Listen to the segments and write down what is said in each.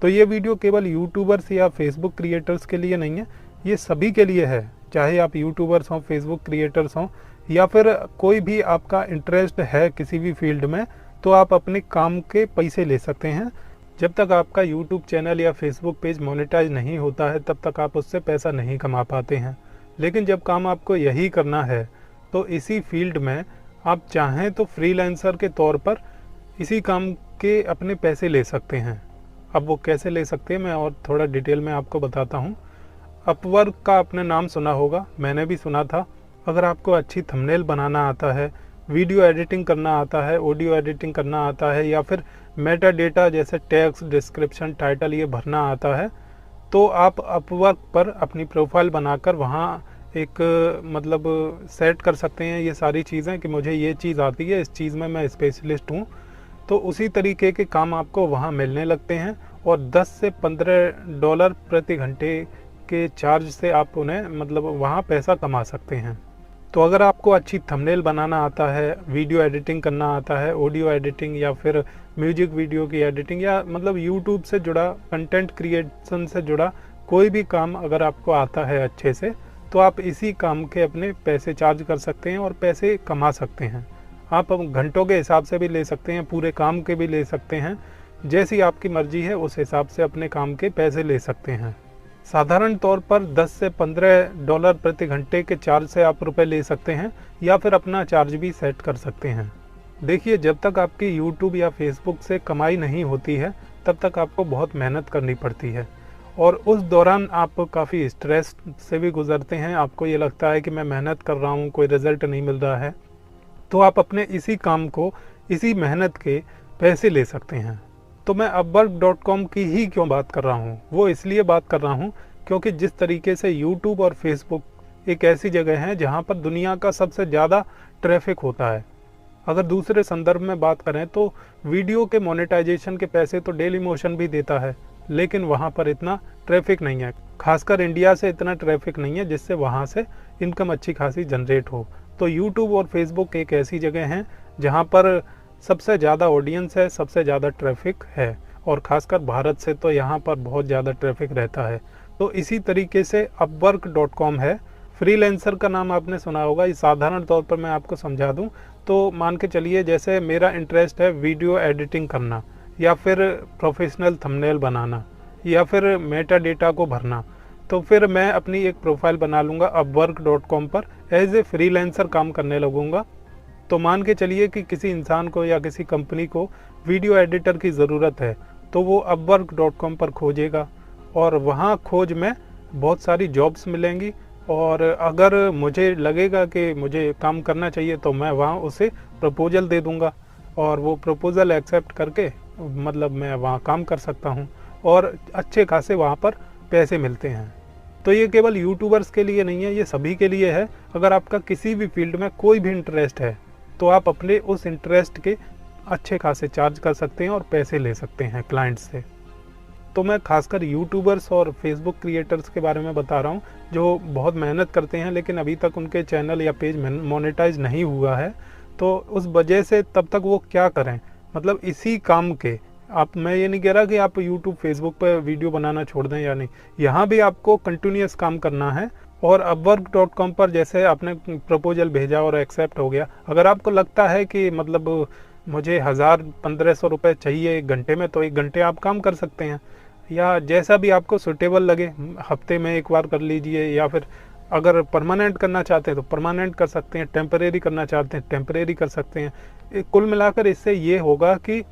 तो ये वीडियो केवल यूट्यूबर्स या फेसबुक क्रिएटर्स के लिए नहीं है, ये सभी के लिए है। चाहे आप यूट्यूबर्स हों, फेसबुक क्रिएटर्स हों, या फिर कोई भी आपका इंटरेस्ट है किसी भी फील्ड में, तो आप अपने काम के पैसे ले सकते हैं। जब तक आपका यूट्यूब चैनल या फेसबुक पेज मोनेटाइज नहीं होता है तब तक आप उससे पैसा नहीं कमा पाते हैं। लेकिन जब काम आपको यही करना है तो इसी फील्ड में आप चाहें तो फ्रीलांसर के तौर पर इसी काम के अपने पैसे ले सकते हैं। अब वो कैसे ले सकते हैं मैं और थोड़ा डिटेल में आपको बताता हूँ। अपवर्क का आपने नाम सुना होगा, मैंने भी सुना था। अगर आपको अच्छी थंबनेल बनाना आता है, वीडियो एडिटिंग करना आता है, ऑडियो एडिटिंग करना आता है, या फिर मेटा डेटा जैसे टेक्स्ट, डिस्क्रिप्शन, टाइटल ये भरना आता है, तो आप अपवर्क पर अपनी प्रोफाइल बनाकर वहाँ एक मतलब सेट कर सकते हैं ये सारी चीज़ें कि मुझे ये चीज़ आती है, इस चीज़ में मैं स्पेशलिस्ट हूँ। तो उसी तरीके के काम आपको वहाँ मिलने लगते हैं और 10 से $15 प्रति घंटे के चार्ज से आप उन्हें मतलब वहाँ पैसा कमा सकते हैं। तो अगर आपको अच्छी थंबनेल बनाना आता है, वीडियो एडिटिंग करना आता है, ऑडियो एडिटिंग या फिर म्यूजिक वीडियो की एडिटिंग, या मतलब यूट्यूब से जुड़ा, कंटेंट क्रिएशन से जुड़ा कोई भी काम अगर आपको आता है अच्छे से, तो आप इसी काम के अपने पैसे चार्ज कर सकते हैं और पैसे कमा सकते हैं। आप घंटों के हिसाब से भी ले सकते हैं, पूरे काम के भी ले सकते हैं, जैसी आपकी मर्जी है उस हिसाब से अपने काम के पैसे ले सकते हैं। साधारण तौर पर 10 से $15 प्रति घंटे के चार्ज से आप रुपए ले सकते हैं, या फिर अपना चार्ज भी सेट कर सकते हैं। देखिए, जब तक आपकी यूट्यूब या फेसबुक से कमाई नहीं होती है तब तक आपको बहुत मेहनत करनी पड़ती है, और उस दौरान आप काफ़ी स्ट्रेस से भी गुजरते हैं। आपको ये लगता है कि मैं मेहनत कर रहा हूँ, कोई रिज़ल्ट नहीं मिल रहा है, तो आप अपने इसी काम को, इसी मेहनत के पैसे ले सकते हैं। तो मैं upwork.com की ही क्यों बात कर रहा हूँ, वो इसलिए बात कर रहा हूँ क्योंकि जिस तरीके से यूट्यूब और फेसबुक एक ऐसी जगह है जहाँ पर दुनिया का सबसे ज़्यादा ट्रैफिक होता है। अगर दूसरे संदर्भ में बात करें तो वीडियो के मोनेटाइजेशन के पैसे तो डेली मोशन भी देता है, लेकिन वहाँ पर इतना ट्रैफिक नहीं है, खासकर इंडिया से इतना ट्रैफिक नहीं है जिससे वहाँ से इनकम अच्छी खासी जनरेट हो। तो यूट्यूब और फेसबुक एक ऐसी जगह हैं जहाँ पर सबसे ज़्यादा ऑडियंस है, सबसे ज़्यादा ट्रैफिक है, और ख़ासकर भारत से तो यहाँ पर बहुत ज़्यादा ट्रैफिक रहता है। तो इसी तरीके से upwork.com है। फ्रीलांसर का नाम आपने सुना होगा। ये साधारण तौर पर मैं आपको समझा दूं तो मान के चलिए, जैसे मेरा इंटरेस्ट है वीडियो एडिटिंग करना, या फिर प्रोफेशनल थंबनेल बनाना, या फिर मेटा डेटा को भरना, तो फिर मैं अपनी एक प्रोफाइल बना लूँगा upwork.com पर, एज ए फ्रीलांसर काम करने लगूँगा। तो मान के चलिए कि किसी इंसान को या किसी कंपनी को वीडियो एडिटर की ज़रूरत है, तो वो upwork.com पर खोजेगा और वहाँ खोज में बहुत सारी जॉब्स मिलेंगी, और अगर मुझे लगेगा कि मुझे काम करना चाहिए तो मैं वहाँ उसे प्रपोजल दे दूँगा, और वो प्रपोजल एक्सेप्ट करके मतलब मैं वहाँ काम कर सकता हूँ, और अच्छे खासे वहाँ पर पैसे मिलते हैं। तो ये केवल यूट्यूबर्स के लिए नहीं है, ये सभी के लिए है। अगर आपका किसी भी फील्ड में कोई भी इंटरेस्ट है तो आप अपने उस इंटरेस्ट के अच्छे खासे चार्ज कर सकते हैं और पैसे ले सकते हैं क्लाइंट्स से। तो मैं खासकर यूट्यूबर्स और फेसबुक क्रिएटर्स के बारे में बता रहा हूँ जो बहुत मेहनत करते हैं, लेकिन अभी तक उनके चैनल या पेज मोनेटाइज नहीं हुआ है। तो उस वजह से तब तक वो क्या करें, मतलब इसी काम के आप, मैं ये नहीं कह रहा कि आप यूट्यूब फेसबुक पर वीडियो बनाना छोड़ दें या नहीं, यहाँ भी आपको कंटिन्यूस काम करना है। और upwork.com पर जैसे आपने प्रपोजल भेजा और एक्सेप्ट हो गया, अगर आपको लगता है कि मतलब मुझे 1000-1500 रुपये चाहिए एक घंटे में, तो 1 घंटे आप काम कर सकते हैं, या जैसा भी आपको सूटेबल लगे, हफ्ते में एक बार कर लीजिए, या फिर अगर परमानेंट करना चाहते हैं तो परमानेंट कर सकते हैं, टेम्परेरी करना चाहते हैं टेम्परेरी कर सकते हैं। कुल मिलाकर इससे ये होगा कि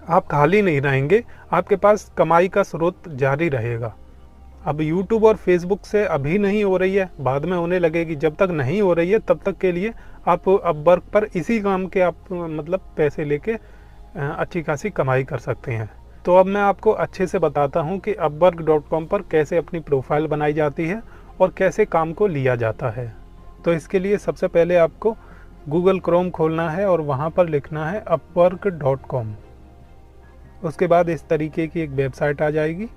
आप खाली नहीं रहेंगे, आपके पास कमाई का स्रोत जारी रहेगा। अब यूट्यूब और फेसबुक से अभी नहीं हो रही है, बाद में होने लगेगी। जब तक नहीं हो रही है तब तक के लिए आप अपवर्क पर इसी काम के आप मतलब पैसे लेके अच्छी खासी कमाई कर सकते हैं। तो अब मैं आपको अच्छे से बताता हूँ कि upwork.com पर कैसे अपनी प्रोफाइल बनाई जाती है और कैसे काम को लिया जाता है। तो इसके लिए सबसे पहले आपको गूगल क्रोम खोलना है और वहाँ पर लिखना है upwork.com। उसके बाद इस तरीके की एक वेबसाइट आ जाएगी।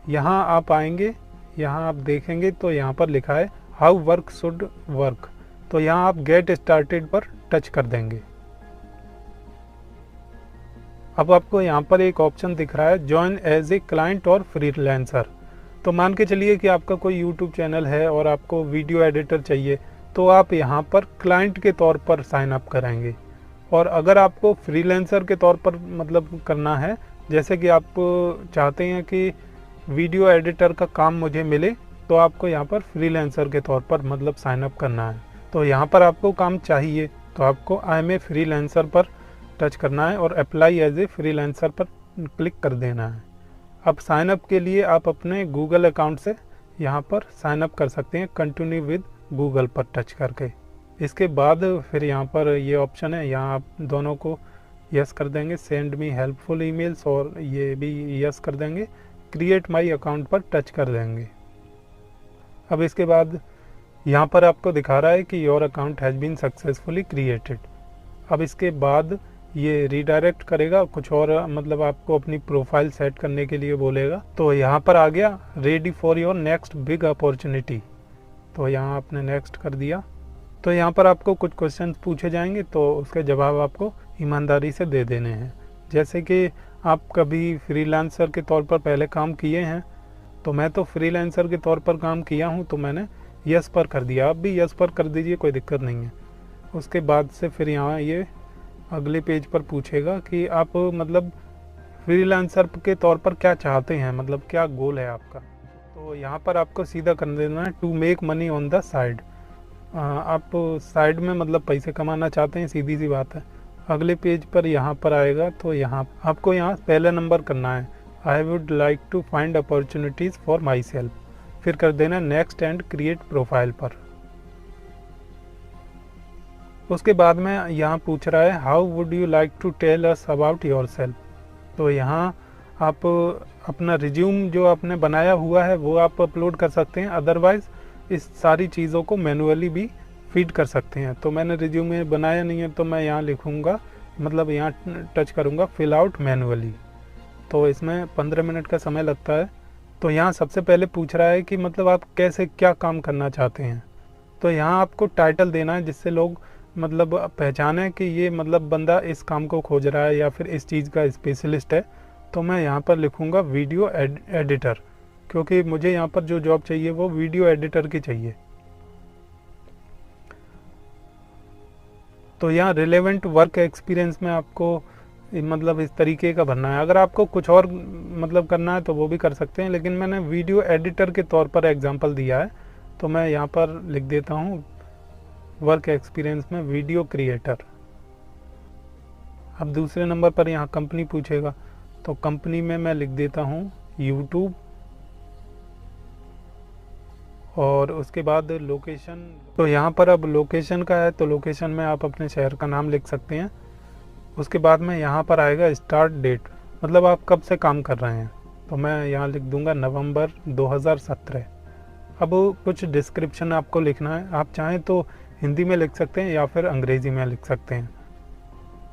यहाँ आप आएंगे, यहाँ आप देखेंगे तो यहाँ पर लिखा है हाउ वर्क शुड वर्क। तो यहाँ आप गेट स्टार्टेड पर टच कर देंगे। अब आपको यहाँ पर एक ऑप्शन दिख रहा है जॉइन एज ए क्लाइंट और फ्रीलांसर। तो मान के चलिए कि आपका कोई यूट्यूब चैनल है और आपको वीडियो एडिटर चाहिए, तो आप यहाँ पर क्लाइंट के तौर पर साइन अप कराएंगे। और अगर आपको फ्रीलांसर के तौर पर मतलब करना है, जैसे कि आप चाहते हैं कि वीडियो एडिटर का काम मुझे मिले, तो आपको यहाँ पर फ्रीलांसर के तौर पर मतलब साइन अप करना है। तो यहाँ पर आपको काम चाहिए तो आपको आई एम ए फ्रीलांसर पर टच करना है और अप्लाई एज ए फ्रीलांसर पर क्लिक कर देना है। अब साइन अप के लिए आप अपने गूगल अकाउंट से यहाँ पर साइन अप कर सकते हैं, कंटिन्यू विद गूगल पर टच करके। इसके बाद फिर यहाँ पर ये ऑप्शन है, यहाँ आप दोनों को यस कर देंगे, सेंड मी हेल्पफुल ईमेल्स, और ये भी यस कर देंगे, क्रिएट माई अकाउंट पर टच कर देंगे। अब इसके बाद यहाँ पर आपको दिखा रहा है कि your account has been successfully created. अब इसके बाद ये रीडायरेक्ट करेगा कुछ और, मतलब आपको अपनी प्रोफाइल सेट करने के लिए बोलेगा। तो यहाँ पर आ गया ready for your next big opportunity. तो यहाँ आपने नेक्स्ट कर दिया। तो यहाँ पर आपको कुछ क्वेश्चन पूछे जाएंगे, तो उसके जवाब आपको ईमानदारी से दे देने हैं। जैसे कि आप कभी फ्रीलांसर के तौर पर पहले काम किए हैं, तो मैं तो फ्रीलांसर के तौर पर काम किया हूँ, तो मैंने यस पर कर दिया। आप भी यस पर कर दीजिए, कोई दिक्कत नहीं है। उसके बाद से फिर यहाँ ये अगले पेज पर पूछेगा कि आप मतलब फ्रीलांसर के तौर पर क्या चाहते हैं, मतलब क्या गोल है आपका। तो यहाँ पर आपको सीधा कर देना है to make money on the side. आप साइड में मतलब पैसे कमाना चाहते हैं, सीधी सी बात है। अगले पेज पर यहाँ पर आएगा, तो यहाँ आपको यहाँ पहला नंबर करना है, I would like to find opportunities for myself. फिर कर देना नेक्स्ट एंड क्रिएट प्रोफाइल पर। उसके बाद में यहाँ पूछ रहा है how would you like to tell us about yourself. तो यहाँ आप अपना रिज्यूम जो आपने बनाया हुआ है वो आप अपलोड कर सकते हैं, अदरवाइज़ इस सारी चीज़ों को मैनुअली भी फीड कर सकते हैं। तो मैंने रिज्यूमे बनाया नहीं है, तो मैं यहाँ लिखूँगा, मतलब यहाँ टच करूँगा फिल आउट मैनुअली। तो इसमें 15 मिनट का समय लगता है। तो यहाँ सबसे पहले पूछ रहा है कि मतलब आप कैसे क्या काम करना चाहते हैं। तो यहाँ आपको टाइटल देना है जिससे लोग मतलब पहचाने कि ये मतलब बंदा इस काम को खोज रहा है या फिर इस चीज़ का स्पेशलिस्ट है। तो मैं यहाँ पर लिखूँगा वीडियो एडिटर, क्योंकि मुझे यहाँ पर जो जॉब चाहिए वो वीडियो एडिटर की चाहिए। तो यहाँ रिलेवेंट वर्क एक्सपीरियंस में आपको मतलब इस तरीके का भरना है। अगर आपको कुछ और मतलब करना है तो वो भी कर सकते हैं, लेकिन मैंने वीडियो एडिटर के तौर पर एग्जांपल दिया है, तो मैं यहाँ पर लिख देता हूँ वर्क एक्सपीरियंस में वीडियो क्रिएटर। अब दूसरे नंबर पर यहाँ कंपनी पूछेगा, तो कंपनी में मैं लिख देता हूँ यूट्यूब, और उसके बाद लोकेशन। तो यहाँ पर अब लोकेशन का है, तो लोकेशन में आप अपने शहर का नाम लिख सकते हैं। उसके बाद में यहाँ पर आएगा स्टार्ट डेट, मतलब आप कब से काम कर रहे हैं। तो मैं यहाँ लिख दूँगा नवंबर 2017। अब कुछ डिस्क्रिप्शन आपको लिखना है, आप चाहें तो हिंदी में लिख सकते हैं या फिर अंग्रेज़ी में लिख सकते हैं।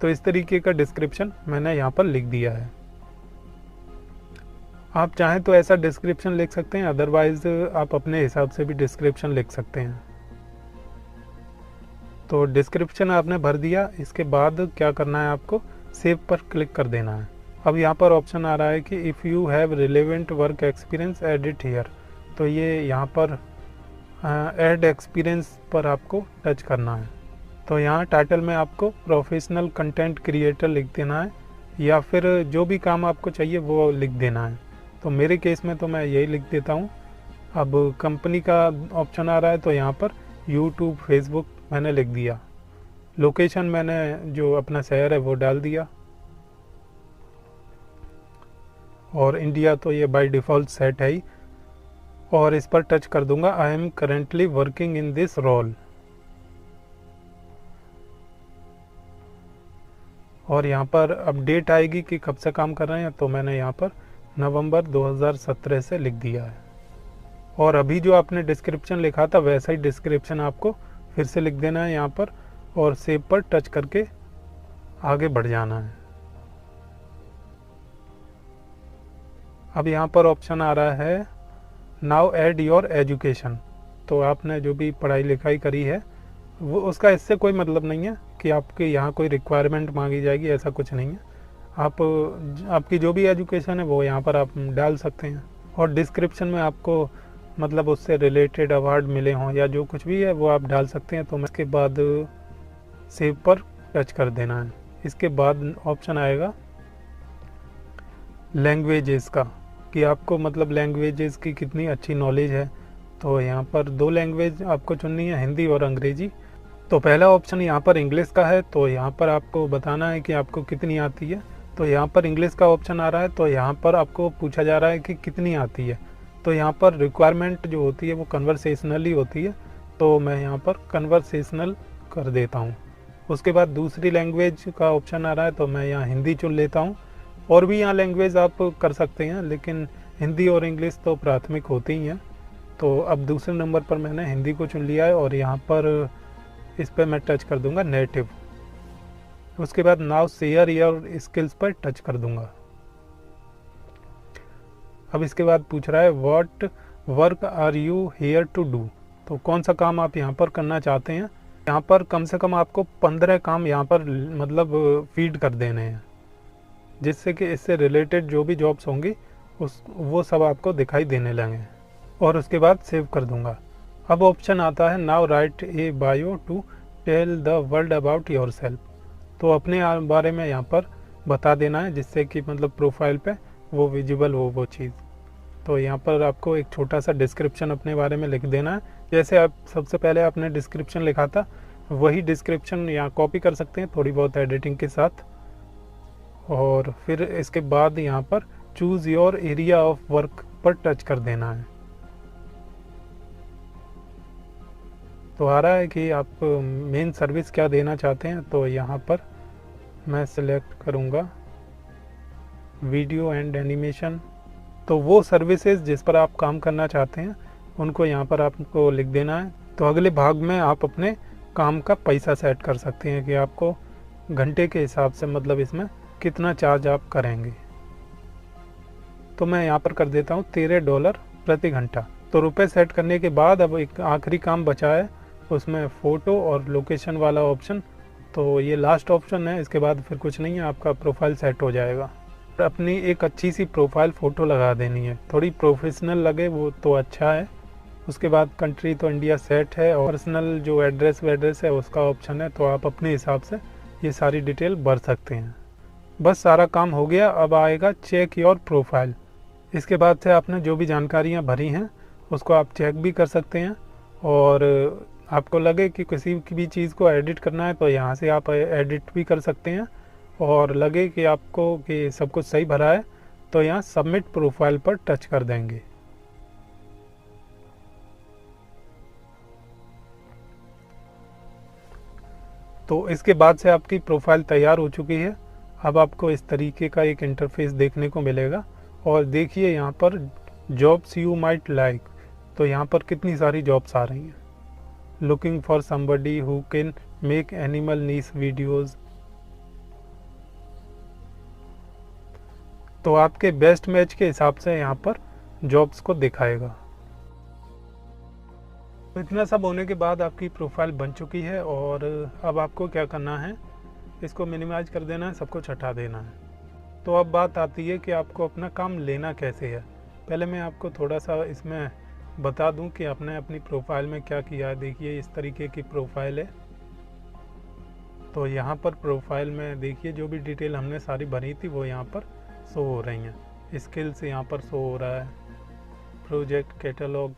तो इस तरीके का डिस्क्रिप्शन मैंने यहाँ पर लिख दिया है। आप चाहें तो ऐसा डिस्क्रिप्शन लिख सकते हैं, अदरवाइज़ आप अपने हिसाब से भी डिस्क्रिप्शन लिख सकते हैं। तो डिस्क्रिप्शन आपने भर दिया। इसके बाद क्या करना है, आपको सेव पर क्लिक कर देना है। अब यहाँ पर ऑप्शन आ रहा है कि if you have relevant work experience edit here. तो ये यहाँ पर ऐड एक्सपीरियंस पर आपको टच करना है। तो यहाँ टाइटल में आपको प्रोफेशनल कंटेंट क्रिएटर लिख देना है, या फिर जो भी काम आपको चाहिए वो लिख देना है। तो मेरे केस में तो मैं यही लिख देता हूँ। अब कंपनी का ऑप्शन आ रहा है, तो यहाँ पर यूट्यूब, फेसबुक मैंने लिख दिया। लोकेशन मैंने जो अपना शहर है वो डाल दिया, और इंडिया तो ये बाय डिफ़ॉल्ट सेट है ही। और इस पर टच कर दूंगा I am currently working in this role. और यहाँ पर अपडेट आएगी कि कब से काम कर रहे हैं, तो मैंने यहाँ पर नवंबर 2017 से लिख दिया है। और अभी जो आपने डिस्क्रिप्शन लिखा था वैसा ही डिस्क्रिप्शन आपको फिर से लिख देना है यहाँ पर, और सेव पर टच करके आगे बढ़ जाना है। अब यहाँ पर ऑप्शन आ रहा है नाउ ऐड योर एजुकेशन। तो आपने जो भी पढ़ाई लिखाई करी है वो उसका इससे कोई मतलब नहीं है कि आपके यहाँ कोई रिक्वायरमेंट मांगी जाएगी, ऐसा कुछ नहीं है। आपकी जो भी एजुकेशन है वो यहाँ पर आप डाल सकते हैं। और डिस्क्रिप्शन में आपको मतलब उससे रिलेटेड अवार्ड मिले हों या जो कुछ भी है वो आप डाल सकते हैं। तो मैं इसके बाद सेव पर टच कर देना है। इसके बाद ऑप्शन आएगा लैंग्वेजेस का, कि आपको मतलब लैंग्वेजेस की कितनी अच्छी नॉलेज है। तो यहाँ पर 2 लैंग्वेज आपको चुननी है, हिंदी और अंग्रेजी। तो पहला ऑप्शन यहाँ पर इंग्लिश का है, तो यहाँ पर आपको बताना है कि आपको कितनी आती है। तो यहाँ पर इंग्लिश का ऑप्शन आ रहा है, तो यहाँ पर आपको पूछा जा रहा है कि कितनी आती है। तो यहाँ पर रिक्वायरमेंट जो होती है वो कन्वर्सेशनली होती है, तो मैं यहाँ पर कन्वर्सेशनल कर देता हूँ। उसके बाद दूसरी लैंग्वेज का ऑप्शन आ रहा है, तो मैं यहाँ हिंदी चुन लेता हूँ। और भी यहाँ लैंग्वेज आप कर सकते हैं, लेकिन हिंदी और इंग्लिश तो प्राथमिक होती ही हैं। तो अब दूसरे नंबर पर मैंने हिंदी को चुन लिया है और यहाँ पर इस पर मैं टच कर दूंगा नेटिव। उसके बाद नाउ शेयर योर स्किल्स पर टच कर दूंगा। अब इसके बाद पूछ रहा है what work are you here to do, तो कौन सा काम आप यहाँ पर करना चाहते हैं। यहाँ पर कम से कम आपको 15 काम यहाँ पर मतलब फीड कर देने हैं, जिससे कि इससे रिलेटेड जो भी जॉब्स होंगी वो सब आपको दिखाई देने लगें। और उसके बाद सेव कर दूंगा। अब ऑप्शन आता है now write a bio to tell the world about yourself, तो अपने बारे में यहाँ पर बता देना है, जिससे कि मतलब प्रोफाइल पे वो विजिबल हो वो चीज़। तो यहाँ पर आपको एक छोटा सा डिस्क्रिप्शन अपने बारे में लिख देना है। जैसे आप सबसे पहले आपने डिस्क्रिप्शन लिखा था, वही डिस्क्रिप्शन यहाँ कॉपी कर सकते हैं थोड़ी बहुत एडिटिंग के साथ। और फिर इसके बाद यहाँ पर choose your area of work पर टच कर देना है। तो आ रहा है कि आप मेन सर्विस क्या देना चाहते हैं, तो यहाँ पर मैं सिलेक्ट करूँगा वीडियो एंड एनिमेशन। तो वो सर्विसेज जिस पर आप काम करना चाहते हैं उनको यहाँ पर आपको लिख देना है। तो अगले भाग में आप अपने काम का पैसा सेट कर सकते हैं कि आपको घंटे के हिसाब से मतलब इसमें कितना चार्ज आप करेंगे। तो मैं यहाँ पर कर देता हूँ $13 प्रति घंटा। तो रुपए सेट करने के बाद अब एक आखिरी काम बचा है, उसमें फ़ोटो और लोकेशन वाला ऑप्शन। तो ये लास्ट ऑप्शन है, इसके बाद फिर कुछ नहीं है, आपका प्रोफाइल सेट हो जाएगा। अपनी एक अच्छी सी प्रोफाइल फ़ोटो लगा देनी है, थोड़ी प्रोफेशनल लगे वो तो अच्छा है। उसके बाद कंट्री तो इंडिया सेट है, और पर्सनल जो एड्रेस वेड्रेस है उसका ऑप्शन है, तो आप अपने हिसाब से ये सारी डिटेल भर सकते हैं। बस सारा काम हो गया। अब आएगा चेक योर प्रोफाइल। इसके बाद से आपने जो भी जानकारियाँ भरी हैं उसको आप चेक भी कर सकते हैं, और आपको लगे कि किसी भी चीज़ को एडिट करना है तो यहाँ से आप एडिट भी कर सकते हैं। और लगे कि आपको कि सब कुछ सही भरा है तो यहाँ सबमिट प्रोफाइल पर टच कर देंगे। तो इसके बाद से आपकी प्रोफाइल तैयार हो चुकी है। अब आपको इस तरीके का एक इंटरफेस देखने को मिलेगा। और देखिए यहाँ पर जॉब्स यू माइट लाइक, तो यहाँ पर कितनी सारी जॉब्स आ रही हैं। Looking for somebody who can make animal niche videos, तो आपके बेस्ट मैच के हिसाब से यहाँ पर जॉब्स को दिखाएगा। तो इतना सब होने के बाद आपकी प्रोफाइल बन चुकी है, और अब आपको क्या करना है, इसको मिनिमाइज कर देना है, सब कुछ हटा देना है। तो अब बात आती है कि आपको अपना काम लेना कैसे है। पहले मैं आपको थोड़ा सा इसमें बता दूं कि आपने अपनी प्रोफाइल में क्या किया है। देखिए इस तरीके की प्रोफाइल है। तो यहाँ पर प्रोफाइल में देखिए जो भी डिटेल हमने सारी भरी थी वो यहाँ पर शो हो रही हैं। स्किल्स यहाँ पर शो हो रहा है, प्रोजेक्ट कैटलॉग,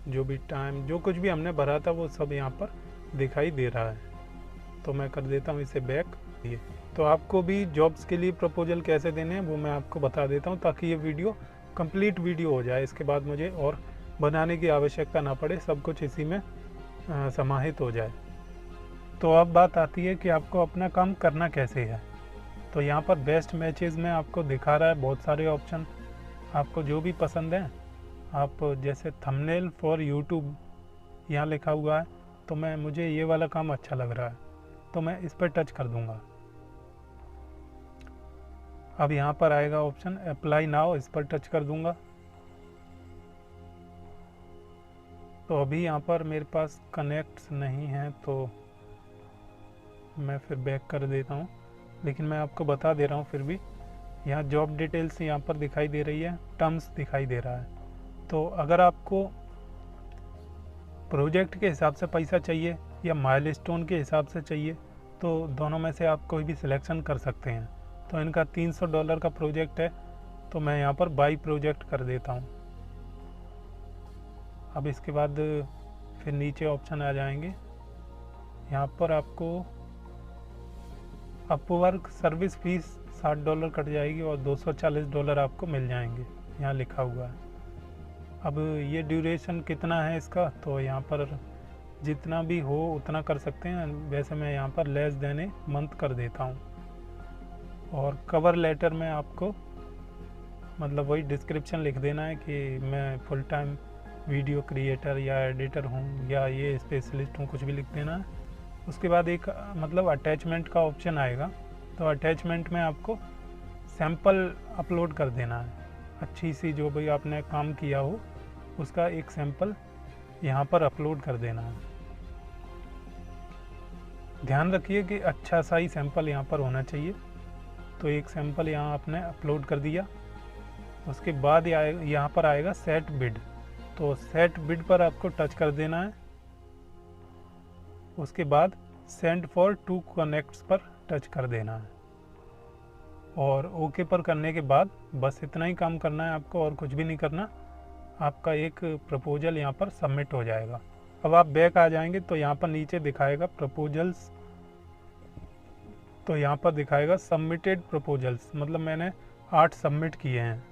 जो भी टाइम, जो कुछ भी हमने भरा था वो सब यहाँ पर दिखाई दे रहा है। तो मैं कर देता हूँ इसे बैक। तो आपको भी जॉब्स के लिए प्रपोजल कैसे देने हैं वो मैं आपको बता देता हूँ, ताकि ये वीडियो कंप्लीट वीडियो हो जाए। इसके बाद मुझे और बनाने की आवश्यकता ना पड़े, सब कुछ इसी में समाहित हो जाए। तो अब बात आती है कि आपको अपना काम करना कैसे है। तो यहाँ पर बेस्ट मैचेस में आपको दिखा रहा है बहुत सारे ऑप्शन, आपको जो भी पसंद है आप, जैसे थंबनेल फॉर यूट्यूब यहाँ लिखा हुआ है, तो मुझे ये वाला काम अच्छा लग रहा है, तो मैं इस पर टच कर दूंगा। अब यहाँ पर आएगा ऑप्शन अप्लाई नाउ, इस पर टच कर दूंगा। तो अभी यहाँ पर मेरे पास कनेक्ट्स नहीं है, तो मैं फिर बैक कर देता हूँ, लेकिन मैं आपको बता दे रहा हूँ फिर भी यहाँ जॉब डिटेल्स यहाँ पर दिखाई दे रही है, टर्म्स दिखाई दे रहा है। तो अगर आपको प्रोजेक्ट के हिसाब से पैसा चाहिए या माइलस्टोन के हिसाब से चाहिए, तो दोनों में से आप कोई भी सिलेक्शन कर सकते हैं। तो इनका $300 का प्रोजेक्ट है, तो मैं यहाँ पर बाई प्रोजेक्ट कर देता हूँ। अब इसके बाद फिर नीचे ऑप्शन आ जाएंगे, यहाँ पर आपको अपवर्क सर्विस फीस $60 कट जाएगी और $240 आपको मिल जाएंगे, यहाँ लिखा हुआ है। अब ये ड्यूरेशन कितना है इसका, तो यहाँ पर जितना भी हो उतना कर सकते हैं। वैसे मैं यहाँ पर लेस देन ए मंथ कर देता हूँ। और कवर लेटर में आपको मतलब वही डिस्क्रिप्शन लिख देना है कि मैं फुल टाइम वीडियो क्रिएटर या एडिटर हूँ या ये स्पेशलिस्ट हूँ, कुछ भी लिख देना है। उसके बाद एक मतलब अटैचमेंट का ऑप्शन आएगा, तो अटैचमेंट में आपको सैंपल अपलोड कर देना है। अच्छी सी जो भी आपने काम किया हो उसका एक सैंपल यहाँ पर अपलोड कर देना है। ध्यान रखिए कि अच्छा सा ही सैंपल यहाँ पर होना चाहिए। तो एक सैंपल यहाँ आपने अपलोड कर दिया। उसके बाद यहाँ पर आएगा सेट बिड, तो सेट बिड पर आपको टच कर देना है। उसके बाद सेंड फॉर टू कनेक्ट्स पर टच कर देना है और ओके पर करने के बाद बस इतना ही काम करना है आपको, और कुछ भी नहीं करना। आपका एक प्रपोजल यहाँ पर सबमिट हो जाएगा। अब आप बैक आ जाएंगे तो यहाँ पर नीचे दिखाएगा प्रपोजल्स, तो यहाँ पर दिखाएगा सबमिटेड प्रपोजल्स, मतलब मैंने 8 सबमिट किए हैं।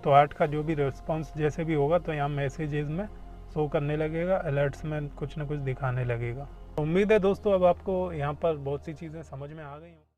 तो 8 का जो भी रिस्पांस जैसे भी होगा तो यहाँ मैसेजेस में शो करने लगेगा, अलर्ट्स में कुछ ना कुछ दिखाने लगेगा। तो उम्मीद है दोस्तों अब आपको यहाँ पर बहुत सी चीज़ें समझ में आ गई हों।